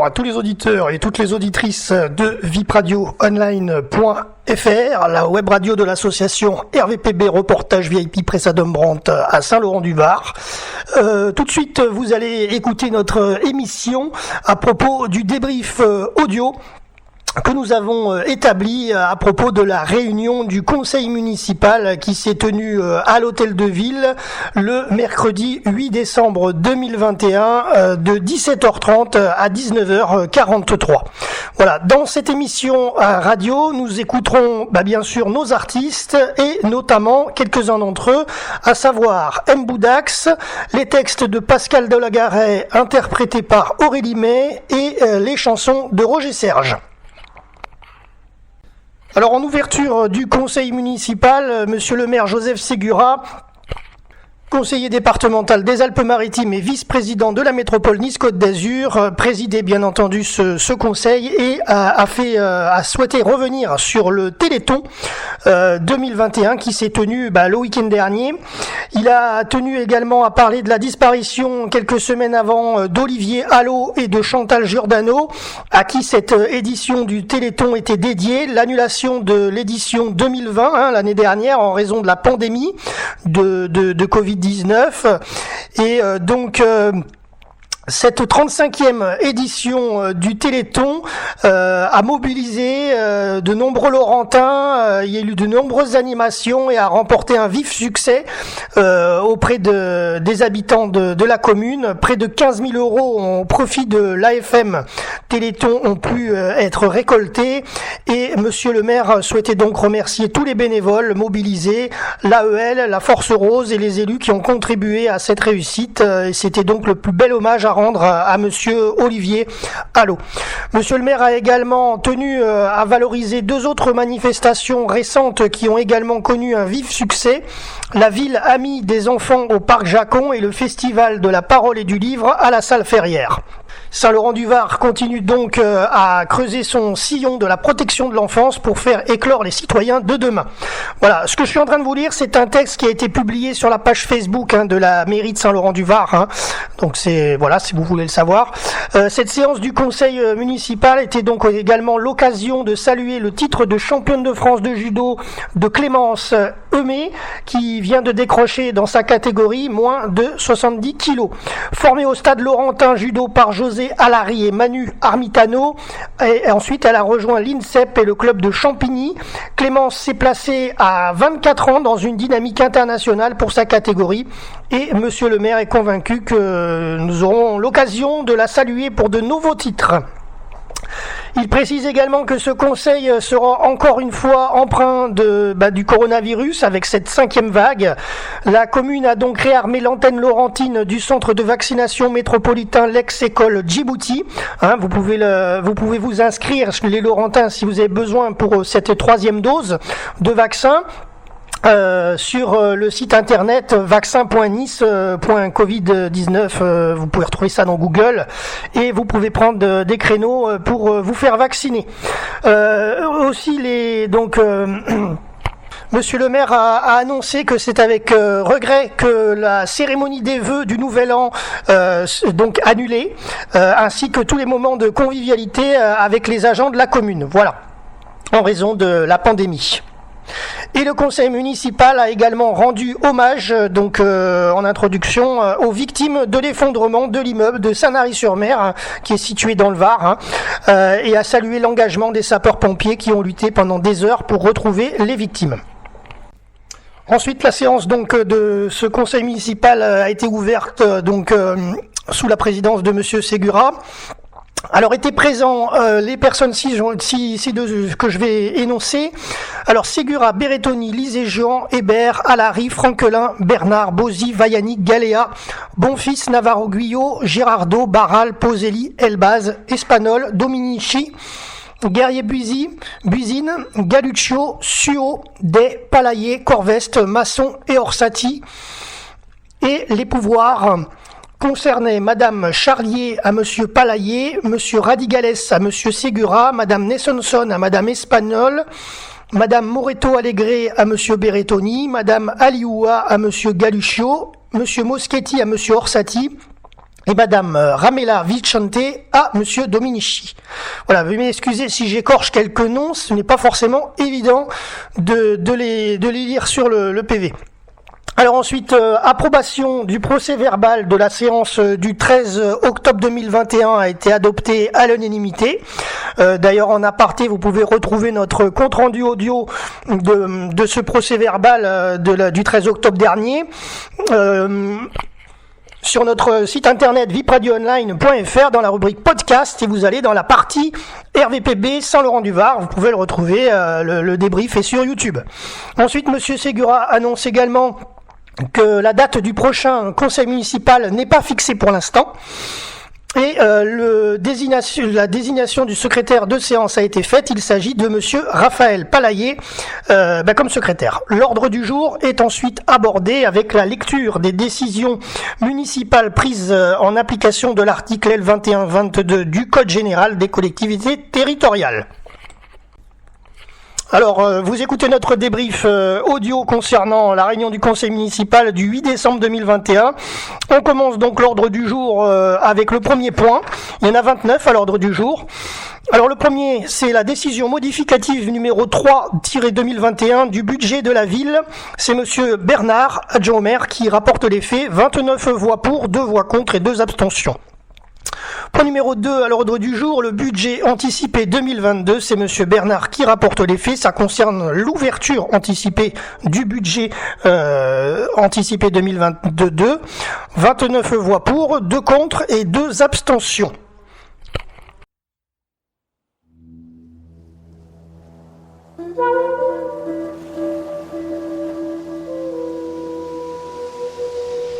bonjour à tous les auditeurs et toutes les auditrices de vipradioonline.fr, la web radio de l'association RVPB Reportage VIP Pressa Dombrante à Saint-Laurent-du-Var. Tout de suite, vous allez écouter notre émission à propos du débrief audio que nous avons établi à propos de la réunion du conseil municipal qui s'est tenue à l'hôtel de ville le mercredi 8 décembre 2021 de 17h30 à 19h43. Voilà, dans cette émission radio, nous écouterons bien sûr nos artistes et notamment quelques-uns d'entre eux, à savoir M. Boudax, les textes de Pascal Delagaret interprétés par Aurélie May et les chansons de Roger Serge. Alors en ouverture du conseil municipal, monsieur le maire Joseph Ségura, conseiller départemental des Alpes-Maritimes et vice-président de la métropole Nice-Côte d'Azur, présidait bien entendu ce conseil et a souhaité revenir sur le Téléthon 2021 qui s'est tenu le week-end dernier. Il a tenu également à parler de la disparition quelques semaines avant d'Olivier Allot et de Chantal Giordano, à qui cette édition du Téléthon était dédiée, l'annulation de l'édition 2020 l'année dernière en raison de la pandémie de Covid-19 et donc cette 35e édition du Téléthon a mobilisé de nombreux Laurentins, il y a eu de nombreuses animations et a remporté un vif succès auprès des habitants de la commune. Près de 15 000 euros au profit de l'AFM Téléthon ont pu être récoltés et monsieur le maire souhaitait donc remercier tous les bénévoles mobilisés, l'AEL, la Force Rose et les élus qui ont contribué à cette réussite. Et c'était donc le plus bel hommage à rendre à monsieur Olivier Allot. Monsieur le maire a également tenu à valoriser deux autres manifestations récentes qui ont également connu un vif succès. La ville amie des enfants au parc Jacon et le festival de la parole et du livre à la salle Ferrière. Saint-Laurent-du-Var continue donc à creuser son sillon de la protection de l'enfance pour faire éclore les citoyens de demain. Voilà, ce que je suis en train de vous lire, c'est un texte qui a été publié sur la page Facebook de la mairie de Saint-Laurent-du-Var. Donc c'est voilà, si vous voulez le savoir. Cette séance du conseil municipal était donc également l'occasion de saluer le titre de championne de France de judo de Clémence Eumé, qui vient de décrocher dans sa catégorie moins de 70 kilos. Formée au stade Laurentin judo par José Alary et Manu Armitano, et ensuite elle a rejoint l'INSEP et le club de Champigny. Clémence s'est placée à 24 ans dans une dynamique internationale pour sa catégorie et monsieur le maire est convaincu que nous aurons l'occasion de la saluer pour de nouveaux titres. Il précise également que ce conseil sera encore une fois empreint du coronavirus avec cette 5e vague. La commune a donc réarmé l'antenne laurentine du centre de vaccination métropolitain l'ex-école Djibouti. Vous pouvez vous inscrire, les Laurentins, si vous avez besoin pour cette 3e dose de vaccin. Sur le site internet vaccin.nice.covid19, vous pouvez retrouver ça dans Google et vous pouvez prendre des créneaux pour vous faire vacciner. Aussi Monsieur le maire a annoncé que c'est avec regret que la cérémonie des vœux du Nouvel An donc annulée, ainsi que tous les moments de convivialité avec les agents de la commune. Voilà, en raison de la pandémie. Et le conseil municipal a également rendu hommage, en introduction, aux victimes de l'effondrement de l'immeuble de Sanary-sur-Mer, qui est situé dans le Var, et a salué l'engagement des sapeurs-pompiers qui ont lutté pendant des heures pour retrouver les victimes. Ensuite, la séance de ce conseil municipal a été ouverte sous la présidence de monsieur Ségura. Alors étaient présents les personnes que je vais énoncer. Alors Ségura, Berrettoni, Lisée, Jean, Hébert, Alary, Franquelin, Bernard, Bozzi, Vaiani, Galéa, Bonfils, Navarro, Guyot, Girardot, Barral, Poselli, Elbaz, Espanol, Dominici, Guerrier, Buisine, Galuccio, Suo, Day, Palayer, Corveste, Masson et Orsatti. Et les pouvoirs concernaient Madame Charlier à Monsieur Palayer, Monsieur Radigales à Monsieur Ségura, Madame Nessonson à Madame Espanol, Madame Moreto Allegre à Monsieur Berrettoni, Madame Alioua à Monsieur Galuccio, Monsieur Moschetti à Monsieur Orsatti, et Madame Ramela Vicente à Monsieur Dominici. Voilà, veuillez m'excuser si j'écorche quelques noms, ce n'est pas forcément évident de les lire sur le PV. Alors ensuite, approbation du procès verbal de la séance du 13 octobre 2021 a été adopté à l'unanimité. D'ailleurs, en aparté, vous pouvez retrouver notre compte-rendu audio de ce procès verbal du 13 octobre dernier. Sur notre site internet vipradioonline.fr dans la rubrique podcast, et vous allez dans la partie RVPB Saint-Laurent-du-Var, vous pouvez le retrouver, le débrief est sur YouTube. Ensuite, Monsieur Segura annonce également que la date du prochain conseil municipal n'est pas fixée pour l'instant. Et la désignation du secrétaire de séance a été faite. Il s'agit de Monsieur Raphaël Palaillé comme secrétaire. L'ordre du jour est ensuite abordé avec la lecture des décisions municipales prises en application de l'article L2122 du Code général des collectivités territoriales. Alors, vous écoutez notre débrief audio concernant la réunion du conseil municipal du 8 décembre 2021. On commence donc l'ordre du jour avec le premier point. Il y en a 29 à l'ordre du jour. Alors le premier, c'est la décision modificative numéro 3-2021 du budget de la ville. C'est Monsieur Bernard, adjoint au maire, qui rapporte les faits. 29 voix pour, 2 voix contre et 2 abstentions. Point numéro 2 à l'ordre du jour, le budget anticipé 2022, c'est Monsieur Bernard qui rapporte les faits. Ça concerne l'ouverture anticipée du budget anticipé 2022. 29 voix pour, 2 contre et 2 abstentions.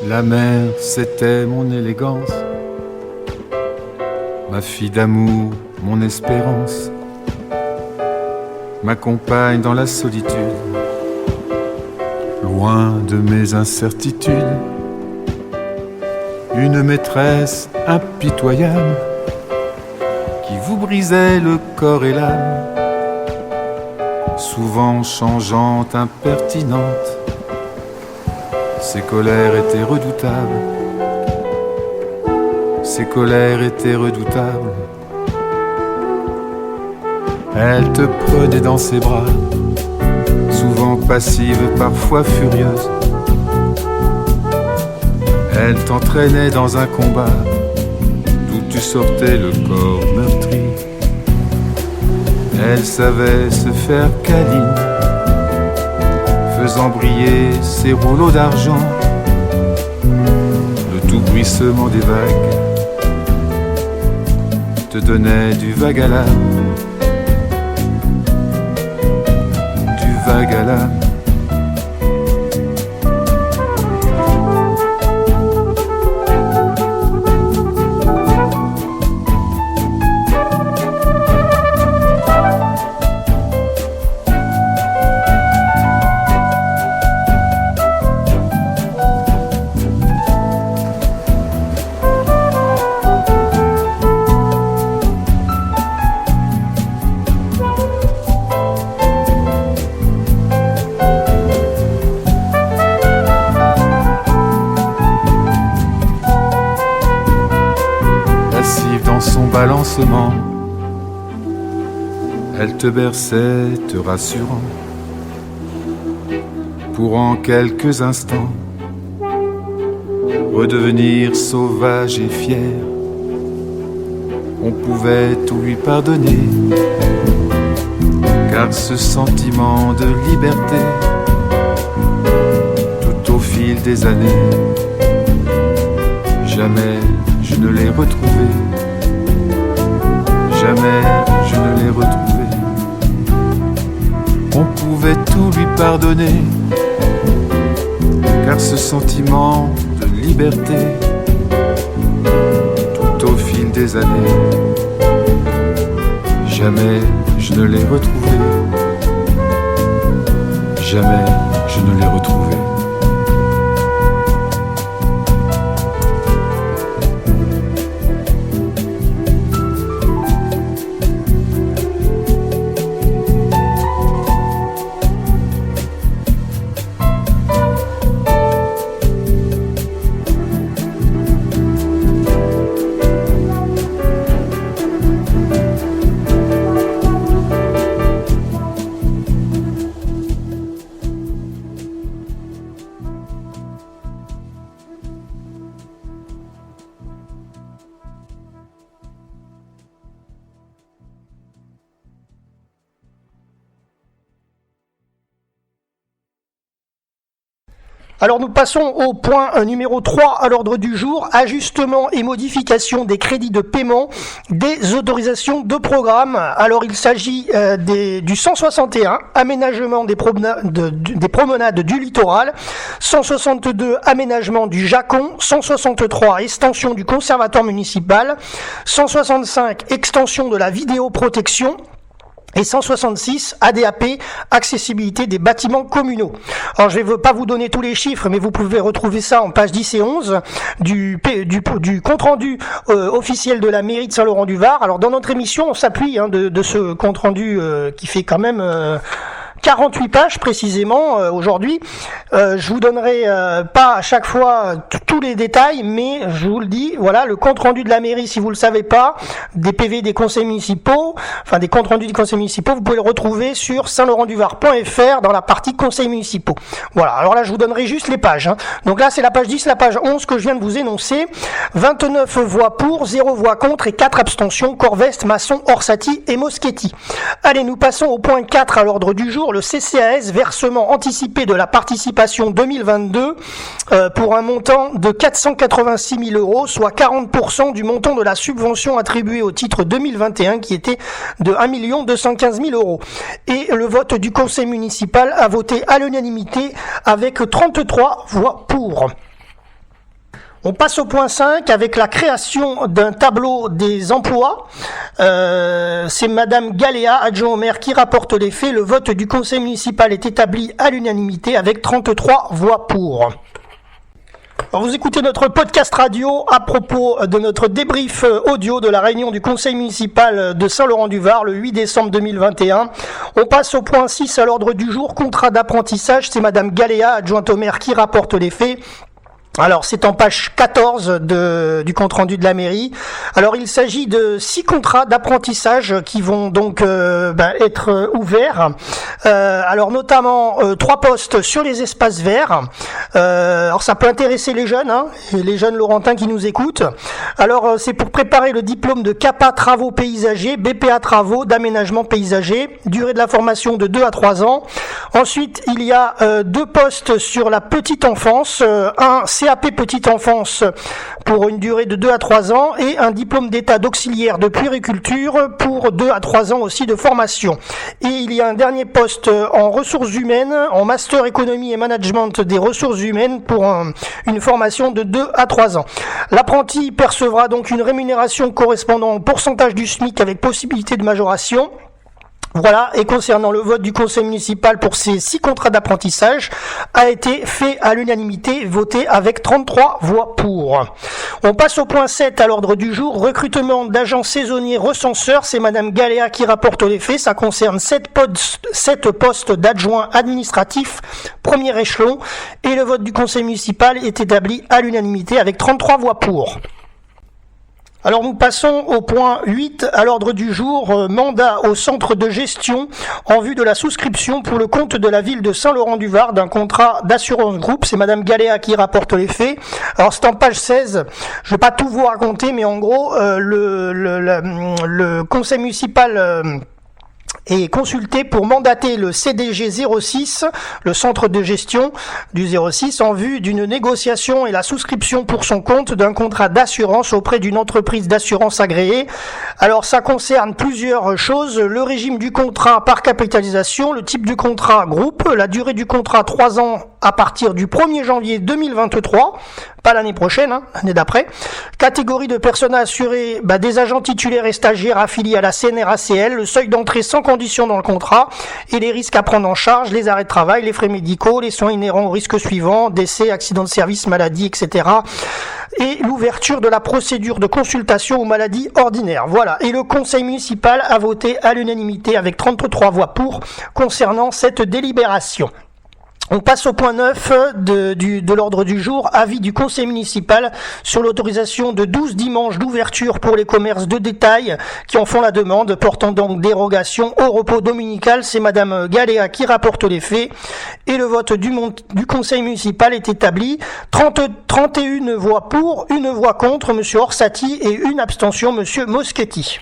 La mer, c'était mon élégance, ma fille d'amour, mon espérance, ma compagne dans la solitude, loin de mes incertitudes, une maîtresse impitoyable qui vous brisait le corps et l'âme, souvent changeante, impertinente. Ses colères étaient redoutables, ses colères étaient redoutables. Elle te prenait dans ses bras, souvent passive, parfois furieuse. Elle t'entraînait dans un combat d'où tu sortais le corps meurtri. Elle savait se faire câline, faisant briller ses rouleaux d'argent, le doux bruissement des vagues te donnait du vague à l'âme, du vague à l'âme. Balancement, elle te berçait, te rassurant, pour en quelques instants redevenir sauvage et fier. On pouvait tout lui pardonner, car ce sentiment de liberté, tout au fil des années, jamais je ne l'ai retrouvé. Jamais je ne l'ai retrouvé. On pouvait tout lui pardonner, car ce sentiment de liberté, tout au fil des années, jamais je ne l'ai retrouvé. Jamais je ne l'ai retrouvé. Alors nous passons au point numéro 3 à l'ordre du jour, ajustement et modification des crédits de paiement des autorisations de programme. Alors il s'agit du 161, aménagement des promenades du littoral, 162, aménagement du Jacon, 163, extension du conservatoire municipal, 165, extension de la vidéoprotection, et 166 ADAP, accessibilité des bâtiments communaux. Alors je ne vais pas vous donner tous les chiffres, mais vous pouvez retrouver ça en pages 10 et 11 du compte-rendu officiel de la mairie de Saint-Laurent-du-Var. Alors dans notre émission, on s'appuie de ce compte-rendu qui fait quand même 48 pages précisément aujourd'hui. Je vous donnerai pas à chaque fois tous les détails, mais je vous le dis, voilà le compte rendu de la mairie, si vous le savez pas, des PV des conseils municipaux, enfin des comptes rendus des conseils municipaux, vous pouvez le retrouver sur saintlaurentduvar.fr dans la partie conseils municipaux. Voilà, alors là je vous donnerai juste les pages. Donc là c'est la page 10, la page 11 que je viens de vous énoncer. 29 voix pour, 0 voix contre et 4 abstentions, Corveste, Masson, Orsatti et Moschetti. Allez, nous passons au point 4 à l'ordre du jour. Le CCAS, versement anticipé de la participation 2022 pour un montant de 486 000 euros, soit 40% du montant de la subvention attribuée au titre 2021 qui était de 1 215 000 euros. Et le vote du conseil municipal a voté à l'unanimité avec 33 voix pour. On passe au point 5 avec la création d'un tableau des emplois. C'est Madame Galéa, adjoint au maire, qui rapporte les faits. Le vote du conseil municipal est établi à l'unanimité avec 33 voix pour. Alors vous écoutez notre podcast radio à propos de notre débrief audio de la réunion du conseil municipal de Saint-Laurent-du-Var le 8 décembre 2021. On passe au point 6 à l'ordre du jour, contrat d'apprentissage. C'est Madame Galéa, adjointe au maire, qui rapporte les faits. Alors c'est en page 14 du compte-rendu de la mairie. Alors il s'agit de 6 contrats d'apprentissage qui vont donc être ouverts. Alors notamment 3 postes sur les espaces verts. Alors ça peut intéresser les jeunes, et les jeunes laurentins qui nous écoutent. Alors c'est pour préparer le diplôme de CAPA travaux paysagers, BPA travaux d'aménagement paysager, durée de la formation de 2 à 3 ans. Ensuite il y a 2 postes sur la petite enfance, un CAP petite enfance pour une durée de 2 à 3 ans et un diplôme d'état d'auxiliaire de puériculture pour 2 à 3 ans aussi de formation. Et il y a un dernier poste en ressources humaines, en master économie et management des ressources humaines pour une formation de 2 à 3 ans. L'apprenti percevra donc une rémunération correspondant au pourcentage du SMIC avec possibilité de majoration. Voilà, et concernant le vote du conseil municipal pour ces 6 contrats d'apprentissage a été fait à l'unanimité, voté avec 33 voix pour. On passe au point 7 à l'ordre du jour, recrutement d'agents saisonniers recenseurs, c'est Madame Galéa qui rapporte les faits, ça concerne 7 postes d'adjoints administratifs, premier échelon, et le vote du conseil municipal est établi à l'unanimité avec 33 voix pour. Alors nous passons au point 8 à l'ordre du jour, mandat au centre de gestion en vue de la souscription pour le compte de la ville de Saint-Laurent-du-Var d'un contrat d'assurance groupe. C'est Madame Galéa qui rapporte les faits. Alors c'est en page 16, je vais pas tout vous raconter, mais en gros le conseil municipal est consulté pour mandater le CDG 06, le centre de gestion du 06, en vue d'une négociation et la souscription pour son compte d'un contrat d'assurance auprès d'une entreprise d'assurance agréée. Alors ça concerne plusieurs choses, le régime du contrat par capitalisation, le type du contrat groupe, la durée du contrat 3 ans à partir du 1er janvier 2023, pas l'année prochaine, l'année d'après. Catégorie de personnes assurées, des agents titulaires et stagiaires affiliés à la CNRACL, le seuil d'entrée sans condition dans le contrat et les risques à prendre en charge, les arrêts de travail, les frais médicaux, les soins inhérents aux risques suivants, décès, accidents de service, maladie, etc. Et l'ouverture de la procédure de consultation aux maladies ordinaires. Voilà. Et le conseil municipal a voté à l'unanimité avec 33 voix pour concernant cette délibération. On passe au point 9 de l'ordre du jour, avis du conseil municipal sur l'autorisation de 12 dimanches d'ouverture pour les commerces de détail qui en font la demande, portant donc dérogation au repos dominical. C'est Madame Galéa qui rapporte les faits et le vote du conseil municipal est établi. 31 voix pour, 1 voix contre, Monsieur Orsatti, et 1 abstention, Monsieur Moschetti.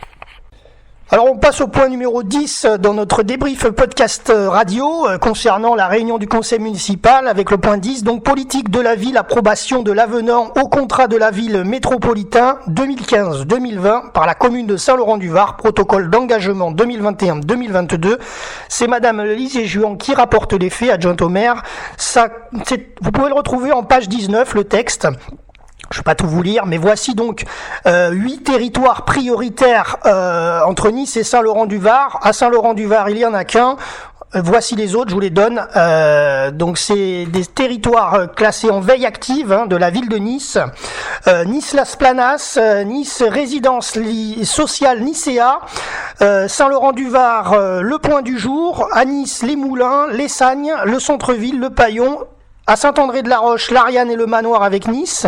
Alors on passe au point numéro 10 dans notre débrief podcast radio concernant la réunion du conseil municipal avec le point 10, donc politique de la ville, approbation de l'avenant au contrat de la ville métropolitain 2015-2020 par la commune de Saint-Laurent-du-Var, protocole d'engagement 2021-2022. C'est Madame Lise Juan qui rapporte les faits, adjointe au maire. Vous pouvez le retrouver en page 19, le texte. Je ne vais pas tout vous lire, mais voici donc 8 territoires prioritaires entre Nice et Saint-Laurent-du-Var. À Saint-Laurent-du-Var, il n'y en a qu'un. Voici les autres, je vous les donne. Donc c'est des territoires classés en veille active de la ville de Nice. Nice Las Planas, Nice Résidence Sociale Nicéa, Saint-Laurent-du-Var, le Point du Jour, à Nice les Moulins, les Sagnes, le Centre-Ville, le Paillon, à Saint-André-de-la-Roche, l'Ariane et le Manoir avec Nice,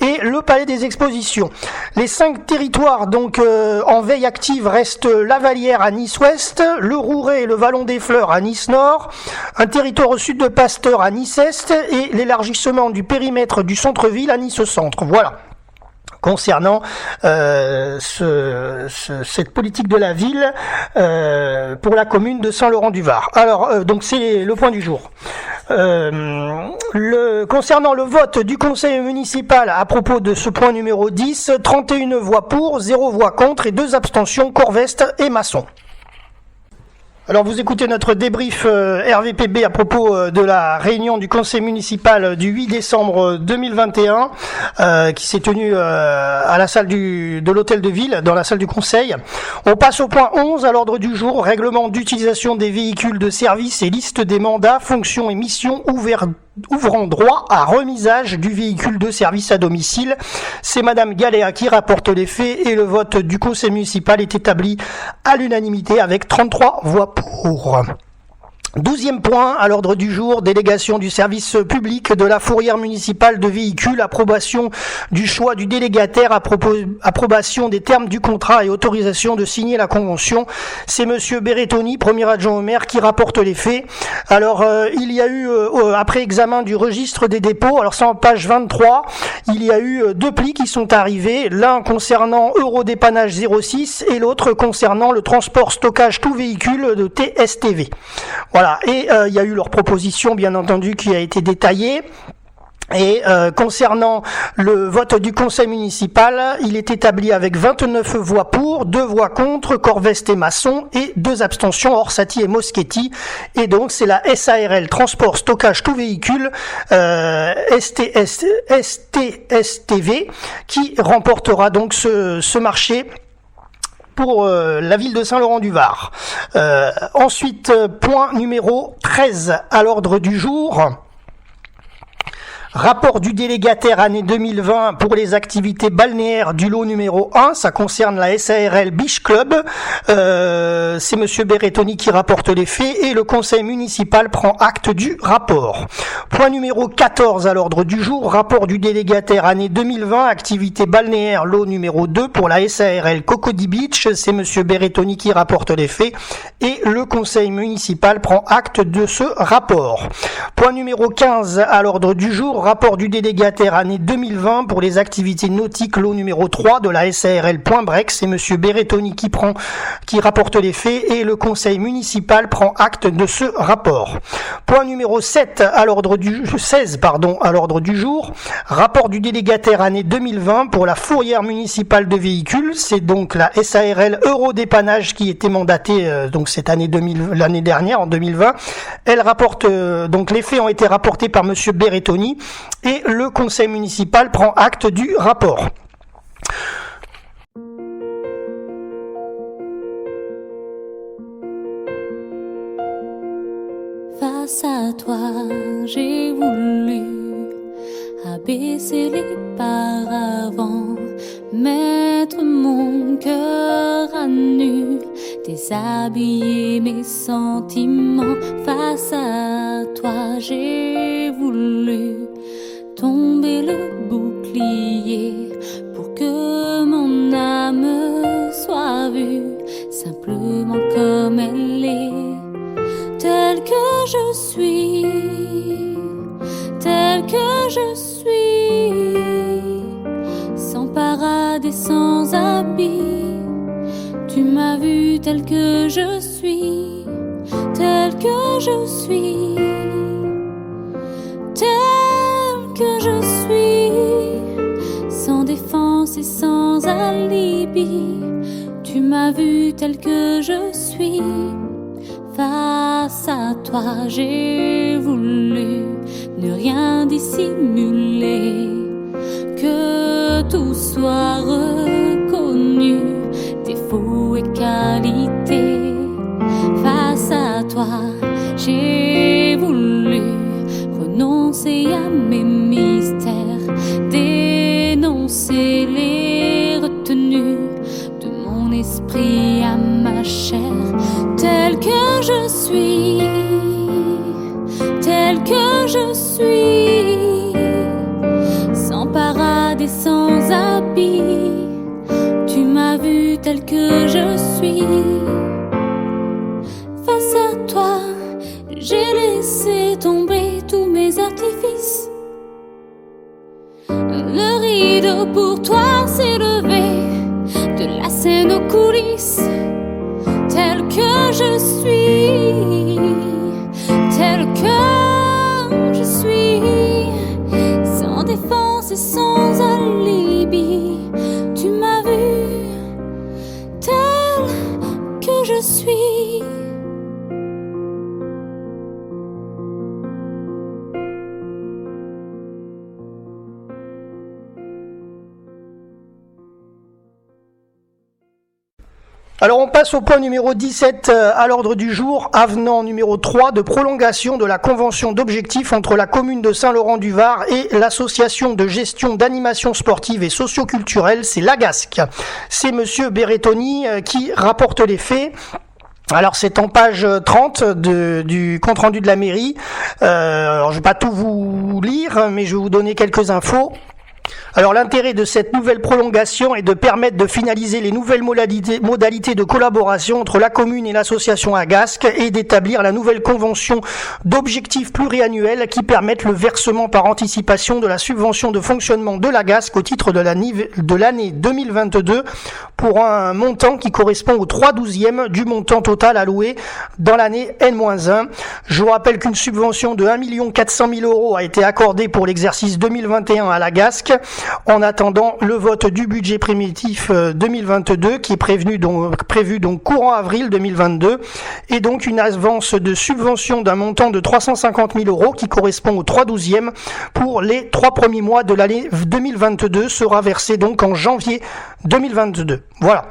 et le Palais des Expositions. Les 5 territoires donc en veille active restent la Vallière à Nice-Ouest, le Rouret et le Vallon des Fleurs à Nice-Nord, un territoire au sud de Pasteur à Nice-Est et l'élargissement du périmètre du centre-ville à Nice-Centre. Voilà. Concernant cette politique de la ville pour la commune de Saint-Laurent-du-Var. Alors, donc c'est le point du jour. Concernant le vote du conseil municipal à propos de ce point numéro 10, 31 voix pour, 0 voix contre et 2 abstentions, Corveste et Masson. Alors vous écoutez notre débrief RVPB à propos de la réunion du conseil municipal du 8 décembre 2021 qui s'est tenue à la salle de l'hôtel de ville, dans la salle du conseil. On passe au point 11 à l'ordre du jour, règlement d'utilisation des véhicules de service et liste des mandats, fonctions et missions ouvrant droit à remisage du véhicule de service à domicile. C'est Madame Galéa qui rapporte les faits et le vote du conseil municipal est établi à l'unanimité avec 33 voix pour. 12e point à l'ordre du jour, délégation du service public de la fourrière municipale de véhicules, approbation du choix du délégataire, approbation des termes du contrat et autorisation de signer la convention. C'est Monsieur Berrettoni, premier adjoint au maire, qui rapporte les faits. Alors, il y a eu, après examen du registre des dépôts, alors c'est en page 23, il y a eu 2 plis qui sont arrivés, l'un concernant Eurodépannage 06 et l'autre concernant le transport stockage tout véhicule de TSTV. Voilà, et il y a eu leur proposition, bien entendu, qui a été détaillée. Et concernant le vote du conseil municipal, il est établi avec 29 voix pour, 2 voix contre, Corveste et Masson, et 2 abstentions, Orsatti et Moschetti. Et donc c'est la SARL Transport Stockage Tout Véhicule STSTV qui remportera donc ce marché pour la ville de Saint-Laurent-du-Var. Ensuite, point numéro 13 à l'ordre du jour. Rapport du délégataire année 2020 pour les activités balnéaires du lot numéro 1, ça concerne la SARL Beach Club. C'est Monsieur Berrettoni qui rapporte les faits et le conseil municipal prend acte du rapport. Point numéro 14 à l'ordre du jour, rapport du délégataire année 2020, activité balnéaire lot numéro 2 pour la SARL Cocody Beach. C'est Monsieur Berrettoni qui rapporte les faits et le conseil municipal prend acte de ce rapport. Point numéro 15 à l'ordre du jour, rapport du délégataire année 2020 pour les activités nautiques lot numéro 3 de la SARL Point Break. C'est Monsieur Berrettoni qui rapporte les faits et le conseil municipal prend acte de ce rapport. Point numéro 16 à l'ordre du jour, rapport du délégataire année 2020 pour la fourrière municipale de véhicules. C'est donc la SARL Eurodépannage qui était mandatée donc cette année l'année dernière en 2020. Elle rapporte donc les faits ont été rapportés par Monsieur Berrettoni et le conseil municipal prend acte du rapport. Face à toi, j'ai voulu abaisser les paravents, mettre mon cœur à nu, déshabiller mes sentiments. Face à toi, j'ai voulu tomber le bouclier pour que mon âme soit vue simplement comme elle est, telle que je suis, telle que je suis, sans parade et sans habit. Tu m'as vu tel que je suis, tel que je suis, tel que je suis, sans défense et sans alibi. Tu m'as vu tel que je suis. Face à toi, j'ai voulu ne rien dissimuler, que tout soit reconnu, défauts et qualités. Face à toi, j'ai voulu renoncer à mes mystères, dénoncer les retenues de mon esprit à ma chair. Tel que je suis, tel que je suis, sans parade et sans habit, tu m'as vu tel que je suis. Face à toi, j'ai laissé tomber tous mes artifices. Le rideau pour toi s'est levé, de la scène aux coulisses. Tel que je suis, tel que je suis, sans défense et sans alibi, tu m'as vu tel que je suis. Alors on passe au point numéro 17 à l'ordre du jour, avenant numéro 3 de prolongation de la convention d'objectifs entre la commune de Saint-Laurent-du-Var et l'association de gestion d'animation sportive et socio-culturelle, c'est l'AGASC. C'est monsieur Berrettoni qui rapporte les faits. Alors c'est en page 30 du compte-rendu de la mairie. Alors je vais pas tout vous lire, mais je vais vous donner quelques infos. Alors l'intérêt de cette nouvelle prolongation est de permettre de finaliser les nouvelles modalités de collaboration entre la commune et l'association AGASC et d'établir la nouvelle convention d'objectifs pluriannuels qui permettent le versement par anticipation de la subvention de fonctionnement de l'AGASC au titre de l'année 2022 pour un montant qui correspond au 3/12e du montant total alloué dans l'année N-1. Je vous rappelle qu'une subvention de 1 400 000 € a été accordée pour l'exercice 2021 à l'AGASC en attendant le vote du budget primitif 2022 qui est prévu donc courant avril 2022 et donc une avance de subvention d'un montant de 350 000 € qui correspond au 3/12e pour les 3 premiers mois de l'année 2022 sera versée donc en janvier 2022. Voilà.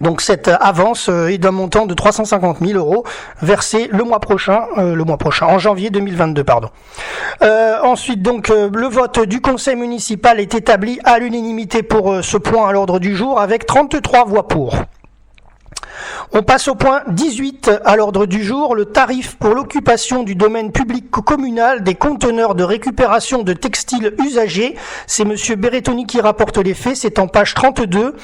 Donc cette avance est d'un montant de 350 000 € versé le mois prochain, en janvier 2022, pardon. Ensuite, donc, le vote du conseil municipal est établi à l'unanimité pour ce point à l'ordre du jour avec 33 voix pour. On passe au point 18 à l'ordre du jour, le tarif pour l'occupation du domaine public communal des conteneurs de récupération de textiles usagés. C'est monsieur Berrettoni qui rapporte les faits, c'est en page 32.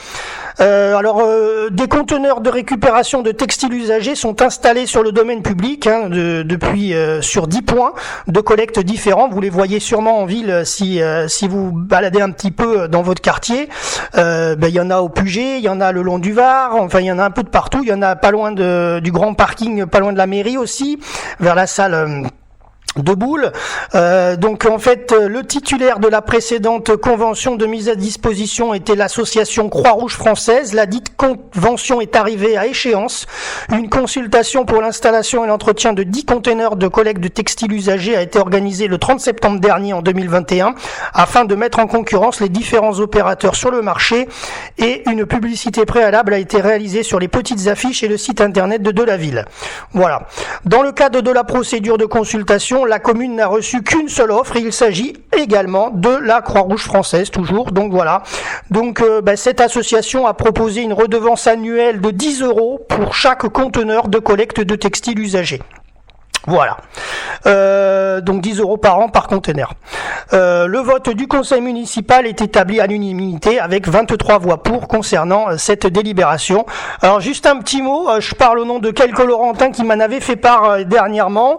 Des conteneurs de récupération de textiles usagés sont installés sur le domaine public depuis sur 10 points de collecte différents. Vous les voyez sûrement en ville si vous baladez un petit peu dans votre quartier. Il y en a au Puget, il y en a le long du Var, enfin il y en a un peu de partout. Il y en a pas loin du grand parking, pas loin de la mairie aussi, vers la salle de Boulle. Donc en fait le titulaire de la précédente convention de mise à disposition était l'association Croix-Rouge française. La dite convention est arrivée à échéance. Une consultation pour l'installation et l'entretien de 10 conteneurs de collecte de textiles usagés a été organisée le 30 septembre dernier en 2021 afin de mettre en concurrence les différents opérateurs sur le marché et une publicité préalable a été réalisée sur les petites affiches et le site internet de la ville. Voilà. Dans le cadre de la procédure de consultation, la commune n'a reçu qu'une seule offre et il s'agit également de la Croix-Rouge française toujours. Donc voilà. Donc cette association a proposé une redevance annuelle de 10 € pour chaque conteneur de collecte de textiles usagés. Voilà. Donc 10 € par an par conteneur. Le vote du conseil municipal est établi à l'unanimité avec 23 voix pour concernant cette délibération. Alors juste un petit mot, je parle au nom de quelques Laurentins qui m'en avaient fait part dernièrement.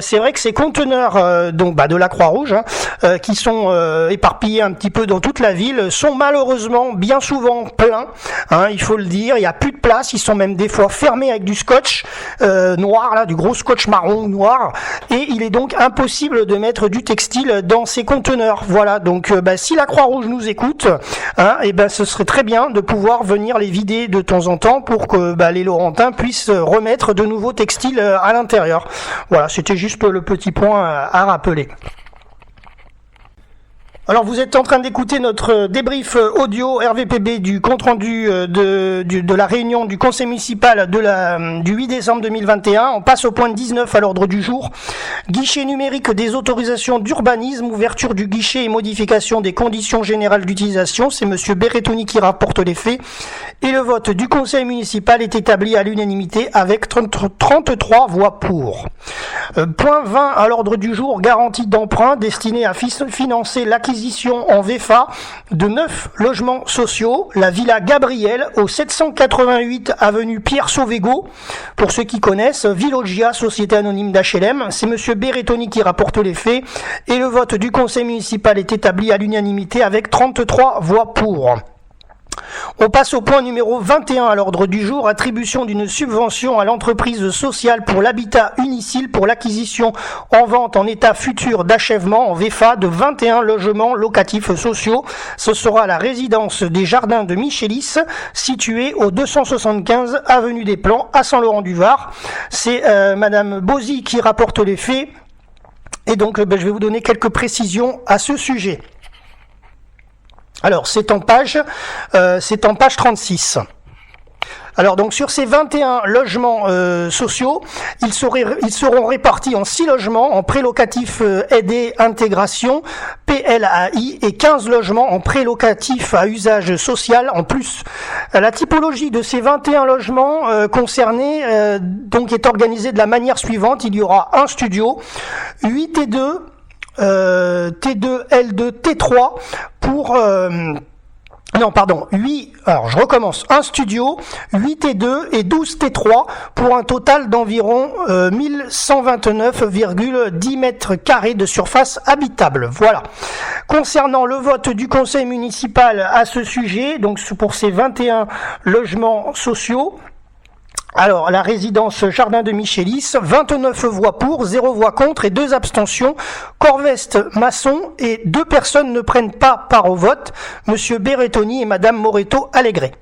C'est vrai que ces conteneurs de la Croix-Rouge qui sont éparpillés un petit peu dans toute la ville sont malheureusement bien souvent pleins, il faut le dire, il n'y a plus de place, ils sont même des fois fermés avec du scotch noir, là, du gros scotch marron noir, et il est donc impossible de mettre du textile dans ces conteneurs. Voilà, donc si la Croix-Rouge nous écoute, ce serait très bien de pouvoir venir les vider de temps en temps pour que les Laurentins puissent remettre de nouveaux textiles à l'intérieur. Voilà, c'était juste le petit point à rappeler. Alors vous êtes en train d'écouter notre débrief audio RVPB du compte-rendu de la réunion du conseil municipal du 8 décembre 2021. On passe au point 19 à l'ordre du jour. Guichet numérique des autorisations d'urbanisme, ouverture du guichet et modification des conditions générales d'utilisation. C'est monsieur Berrettoni qui rapporte les faits. Et le vote du conseil municipal est établi à l'unanimité avec 33 voix pour. Point 20 à l'ordre du jour, garantie d'emprunt destinée à financer l'acquisition en VFA de 9 logements sociaux, la Villa Gabriel au 788 avenue Pierre Sauvégot. Pour ceux qui connaissent, Villogia, société anonyme d'HLM, c'est monsieur Berrettoni qui rapporte les faits et le vote du conseil municipal est établi à l'unanimité avec 33 voix pour. On passe au point numéro 21 à l'ordre du jour, attribution d'une subvention à l'entreprise sociale pour l'habitat Unicil pour l'acquisition en vente en état futur d'achèvement en VFA de 21 logements locatifs sociaux. Ce sera la résidence des Jardins de Michelis, située au 275 avenue des Plans à Saint-Laurent-du-Var. C'est madame Bozy qui rapporte les faits et donc je vais vous donner quelques précisions à ce sujet. Alors, c'est en page 36. Alors donc sur ces 21 logements sociaux, ils seront répartis en 6 logements en prélocatif aidé intégration PLAI et 15 logements en prélocatif à usage social en plus. La typologie de ces 21 logements concernés donc est organisée de la manière suivante. Il y aura un studio, 8 et 2 T2, L2, T3 pour 8, alors je recommence, un studio, 8 T2 et 12 T3 pour un total d'environ 1129,10 mètres carrés de surface habitable. Voilà. Concernant le vote du conseil municipal à ce sujet, donc pour ces 21 logements sociaux, alors, la résidence Jardin de Michelis, 29 voix pour, 0 voix contre et 2 abstentions. Corveste Masson et 2 personnes ne prennent pas part au vote, monsieur Berrettoni et madame Moretto Allegret.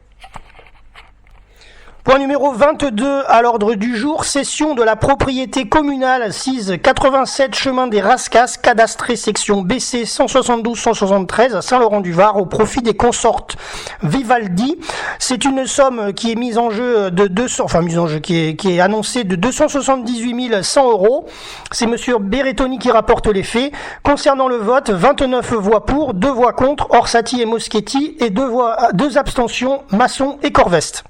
Point numéro 22 à l'ordre du jour, cession de la propriété communale 687 chemin des Rascas, cadastré section BC 172-173 à Saint-Laurent-du-Var au profit des consortes Vivaldi. C'est une somme qui est mise en jeu qui est annoncée de 278 100 €. C'est monsieur Berrettoni qui rapporte les faits. Concernant le vote, 29 voix pour, 2 voix contre, Orsatti et Moschetti et 2 abstentions, Masson et Corveste.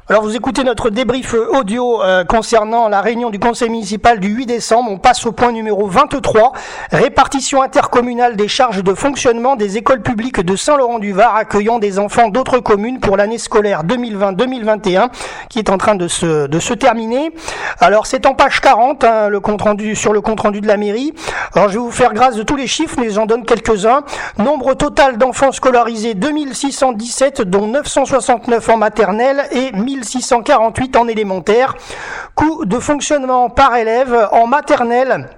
Alors vous écoutez notre débrief audio concernant la réunion du conseil municipal du 8 décembre. On passe au point numéro 23, répartition intercommunale des charges de fonctionnement des écoles publiques de Saint-Laurent-du-Var accueillant des enfants d'autres communes pour l'année scolaire 2020-2021 qui est en train de se terminer. Alors c'est en page 40, sur le compte rendu de la mairie. Alors je vais vous faire grâce de tous les chiffres, mais j'en donne quelques-uns. Nombre total d'enfants scolarisés 2617, dont 969 en maternelle et 1648 en élémentaire. Coût de fonctionnement par élève en maternelle.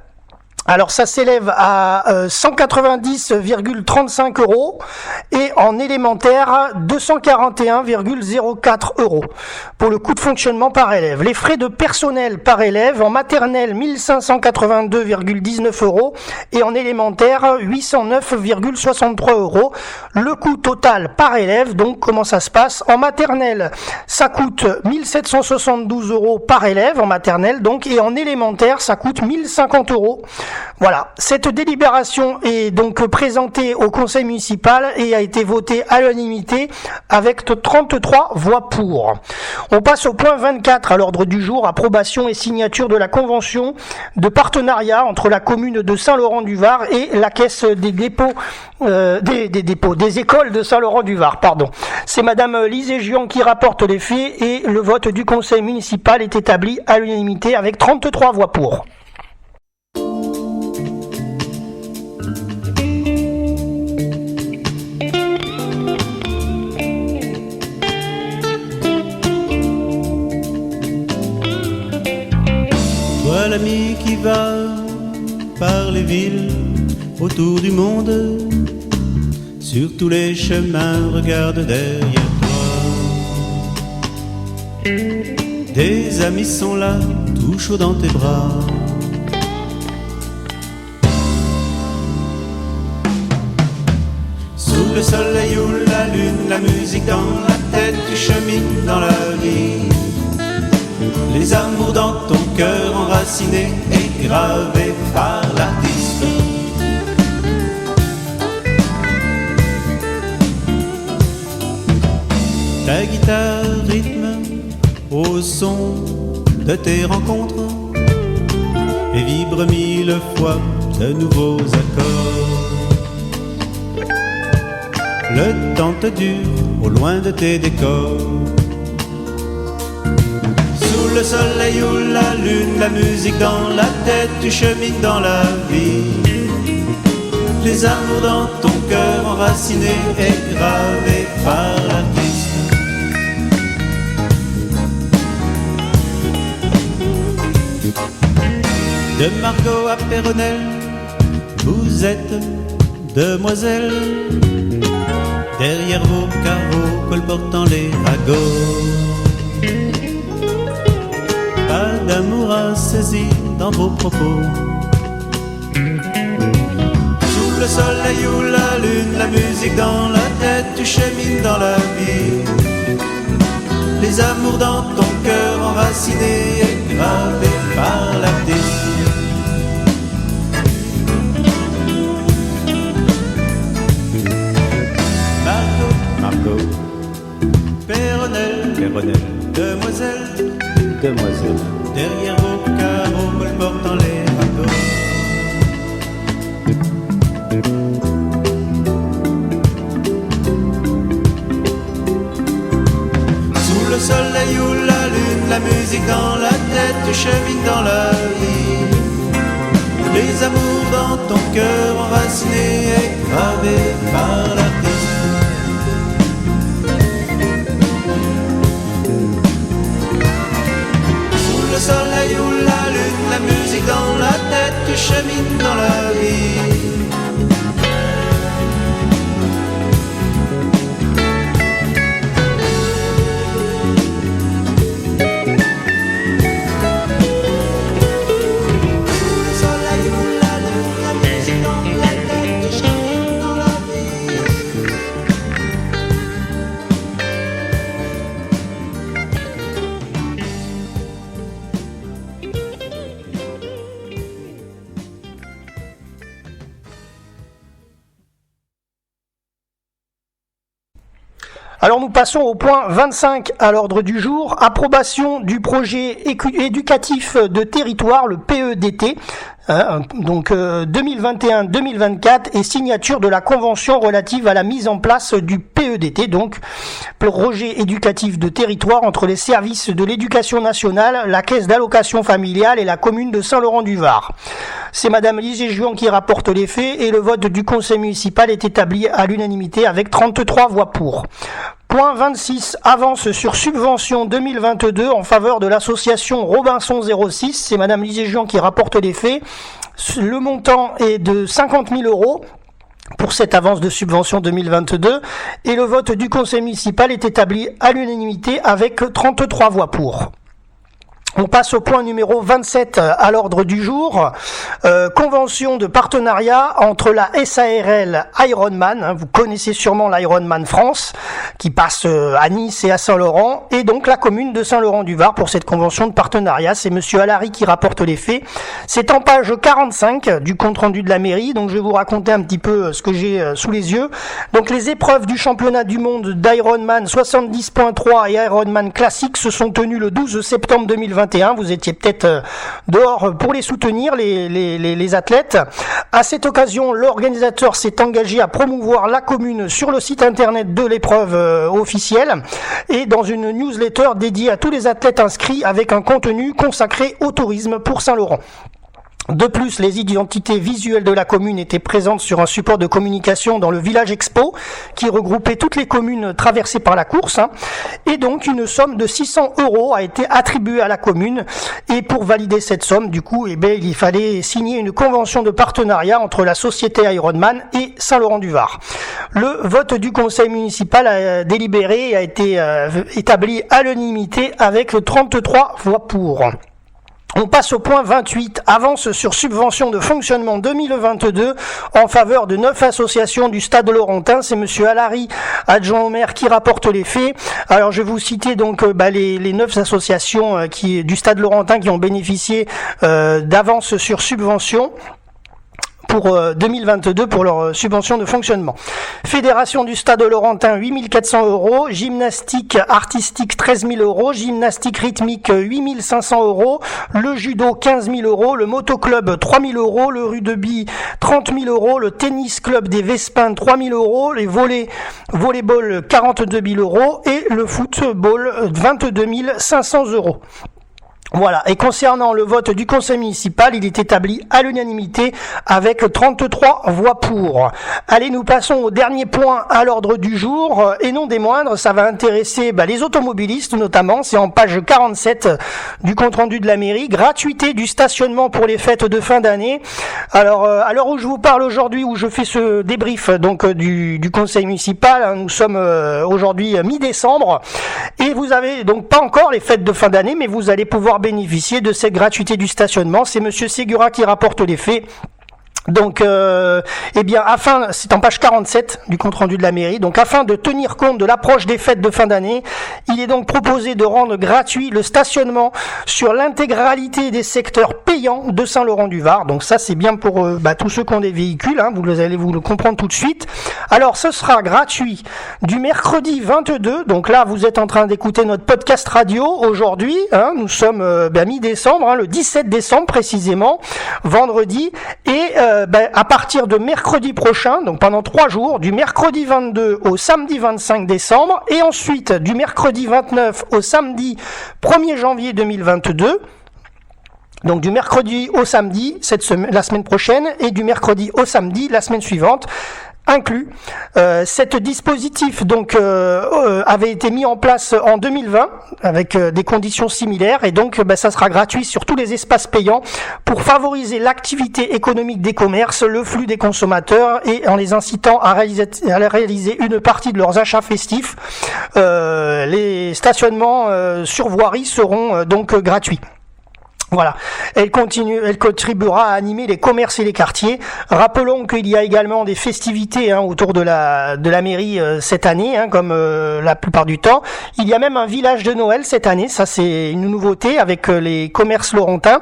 Alors ça s'élève à 190,35 € et en élémentaire 241,04 € pour le coût de fonctionnement par élève. Les frais de personnel par élève en maternelle 1582,19 € et en élémentaire 809,63 €. Le coût total par élève, donc comment ça se passe? En maternelle, ça coûte 1772 € par élève en maternelle donc, et en élémentaire ça coûte 1050 €. Voilà, cette délibération est donc présentée au conseil municipal et a été votée à l'unanimité avec 33 voix pour. On passe au point 24 à l'ordre du jour, approbation et signature de la convention de partenariat entre la commune de Saint-Laurent-du-Var et la caisse des dépôts, des écoles de Saint-Laurent-du-Var, pardon. C'est madame Lise Gion qui rapporte les faits et le vote du conseil municipal est établi à l'unanimité avec 33 voix pour. Toi l'ami qui va par les villes autour du monde, sur tous les chemins regarde derrière toi. Des amis sont là, tout chaud dans tes bras. Sous le soleil ou la lune, la musique dans la tête, tu chemines dans la vie. Les amours dans ton cœur enracinés et gravés par l'artiste. Ta guitare rythme au son de tes rencontres et vibre mille fois de nouveaux accords. Le temps te dure au loin de tes décors. Le soleil ou la lune, la musique dans la tête, tu chemines dans la vie. Les amours dans ton cœur enracinés et gravés par l'artiste. De Margot à Péronnelle, vous êtes demoiselles. Derrière vos carreaux colportant les ragots. Pas d'amour à saisir dans vos propos. Sous le soleil ou la lune, la musique dans la tête, tu chemines dans la vie. Les amours dans ton cœur enracinés et gravés par l'artiste. Margot, Péronnelle, demoiselle, derrière vos carreaux colportant les ragots. Sous le soleil ou la lune, la musique dans la tête, tu chemines dans la vie. Les amours dans ton cœur enracinés et gravés par l'artiste. Le soleil ou la lune, la musique dans la tête, tu chemines dans la vie. Le soleil ou la lune, la musique dans la tête, tu chemines dans la vie. Alors nous passons au point 25 à l'ordre du jour, approbation du projet éducatif de territoire, le PEDT, donc 2021-2024 et signature de la convention relative à la mise en place du PEDT, donc projet éducatif de territoire entre les services de l'éducation nationale, la caisse d'allocation familiale et la commune de Saint-Laurent-du-Var. C'est madame Lise Gion qui rapporte les faits et le vote du conseil municipal est établi à l'unanimité avec 33 voix pour. Point 26, avance sur subvention 2022 en faveur de l'association Robinson 06. C'est madame Lise Gion qui rapporte les faits. Le montant est de 50 000 € pour cette avance de subvention 2022 et le vote du conseil municipal est établi à l'unanimité avec 33 voix pour. On passe au point numéro 27 à l'ordre du jour. Convention de partenariat entre la SARL Ironman, vous connaissez sûrement l'Ironman France, qui passe à Nice et à Saint-Laurent, et donc la commune de Saint-Laurent-du-Var pour cette convention de partenariat. C'est monsieur Allary qui rapporte les faits. C'est en page 45 du compte-rendu de la mairie, donc je vais vous raconter un petit peu ce que j'ai sous les yeux. Donc les épreuves du championnat du monde d'Ironman 70.3 et Ironman classique se sont tenues le 12 septembre 2021. Vous étiez peut-être dehors pour les soutenir, les athlètes. À cette occasion, l'organisateur s'est engagé à promouvoir la commune sur le site internet de l'épreuve officielle et dans une newsletter dédiée à tous les athlètes inscrits avec un contenu consacré au tourisme pour Saint-Laurent. De plus, les identités visuelles de la commune étaient présentes sur un support de communication dans le village expo qui regroupait toutes les communes traversées par la course. Et donc, une somme de 600 € a été attribuée à la commune. Et pour valider cette somme, du coup, il fallait signer une convention de partenariat entre la société Ironman et Saint-Laurent-du-Var. Le vote du conseil municipal délibéré a été établi à l'unanimité avec 33 voix pour. On passe au point 28, avance sur subvention de fonctionnement 2022 en faveur de 9 associations du Stade Laurentin. C'est monsieur Allary, adjoint au maire, qui rapporte les faits. Alors je vais vous citer donc les 9 associations du Stade Laurentin qui ont bénéficié d'avance sur subvention pour 2022 pour leur subvention de fonctionnement. Fédération du Stade Laurentin 8 400 €, gymnastique artistique 13 000 €, gymnastique rythmique 8 500 €, le judo 15 000 €, le motoclub 3 000 €, le rugby 30 000 €, le tennis club des Vespins 3 000 €, les volleyball 42 000 € et le football 22 500 €. Voilà, et concernant le vote du conseil municipal, il est établi à l'unanimité avec 33 voix pour. Allez, nous passons au dernier point à l'ordre du jour, et non des moindres, ça va intéresser les automobilistes notamment, c'est en page 47 du compte-rendu de la mairie, gratuité du stationnement pour les fêtes de fin d'année. Alors, à l'heure où je vous parle aujourd'hui, où je fais ce débrief donc du conseil municipal, nous sommes aujourd'hui mi-décembre, et vous avez donc pas encore les fêtes de fin d'année, mais vous allez pouvoir bénéficier de cette gratuité du stationnement. C'est monsieur Segura qui rapporte les faits. Donc, c'est en page 47 du compte-rendu de la mairie. Donc, afin de tenir compte de l'approche des fêtes de fin d'année, il est donc proposé de rendre gratuit le stationnement sur l'intégralité des secteurs payants de Saint-Laurent-du-Var. Donc, ça, c'est bien pour tous ceux qui ont des véhicules. Vous allez vous le comprendre tout de suite. Alors, ce sera gratuit du mercredi 22. Donc là, vous êtes en train d'écouter notre podcast radio aujourd'hui. Nous sommes mi-décembre, le 17 décembre précisément, vendredi, et à partir de mercredi prochain, donc pendant 3 jours, du mercredi 22 au samedi 25 décembre, et ensuite du mercredi 29 au samedi 1er janvier 2022, donc du mercredi au samedi la semaine prochaine, et du mercredi au samedi la semaine suivante, inclus. Cet dispositif donc avait été mis en place en 2020 avec des conditions similaires, et donc ça sera gratuit sur tous les espaces payants pour favoriser l'activité économique des commerces, le flux des consommateurs, et en les incitant à réaliser une partie de leurs achats festifs. Les stationnements sur voirie seront donc gratuits. Voilà, elle contribuera à animer les commerces et les quartiers. Rappelons qu'il y a également des festivités autour de la mairie cette année, comme la plupart du temps. Il y a même un village de Noël cette année, ça c'est une nouveauté avec les commerces laurentins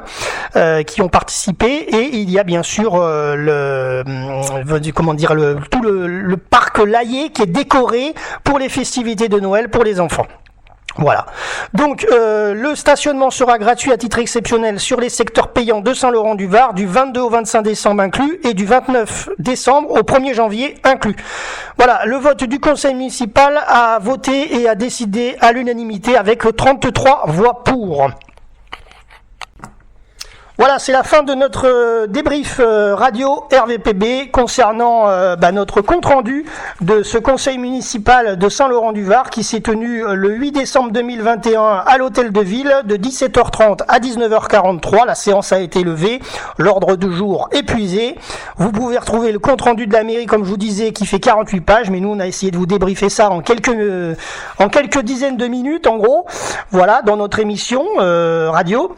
qui ont participé, et il y a bien sûr tout le parc Layé qui est décoré pour les festivités de Noël pour les enfants. Voilà. Donc le stationnement sera gratuit à titre exceptionnel sur les secteurs payants de Saint-Laurent-du-Var du 22 au 25 décembre inclus, et du 29 décembre au 1er janvier inclus. Voilà, le vote du conseil municipal a voté et a décidé à l'unanimité avec 33 voix pour. Voilà, c'est la fin de notre débrief radio RVPB concernant notre compte-rendu de ce conseil municipal de Saint-Laurent-du-Var qui s'est tenu le 8 décembre 2021 à l'hôtel de ville de 17h30 à 19h43. La séance a été levée, l'ordre du jour épuisé. Vous pouvez retrouver le compte-rendu de la mairie, comme je vous disais, qui fait 48 pages, mais nous on a essayé de vous débriefer ça en quelques dizaines de minutes en gros. Voilà, dans notre émission radio.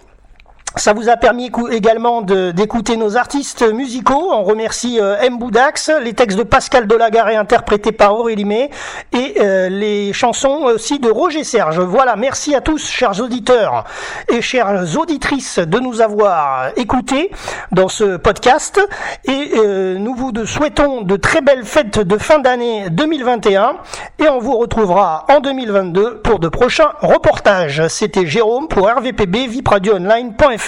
Ça vous a permis également d'écouter nos artistes musicaux. On remercie M. Boudax, les textes de Pascal Delagaré interprétés par Aurélie May et les chansons aussi de Roger Serge. Voilà, merci à tous, chers auditeurs et chères auditrices, de nous avoir écoutés dans ce podcast. Et nous vous souhaitons de très belles fêtes de fin d'année 2021 et on vous retrouvera en 2022 pour de prochains reportages. C'était Jérôme pour RVPB, vipradioonline.fr.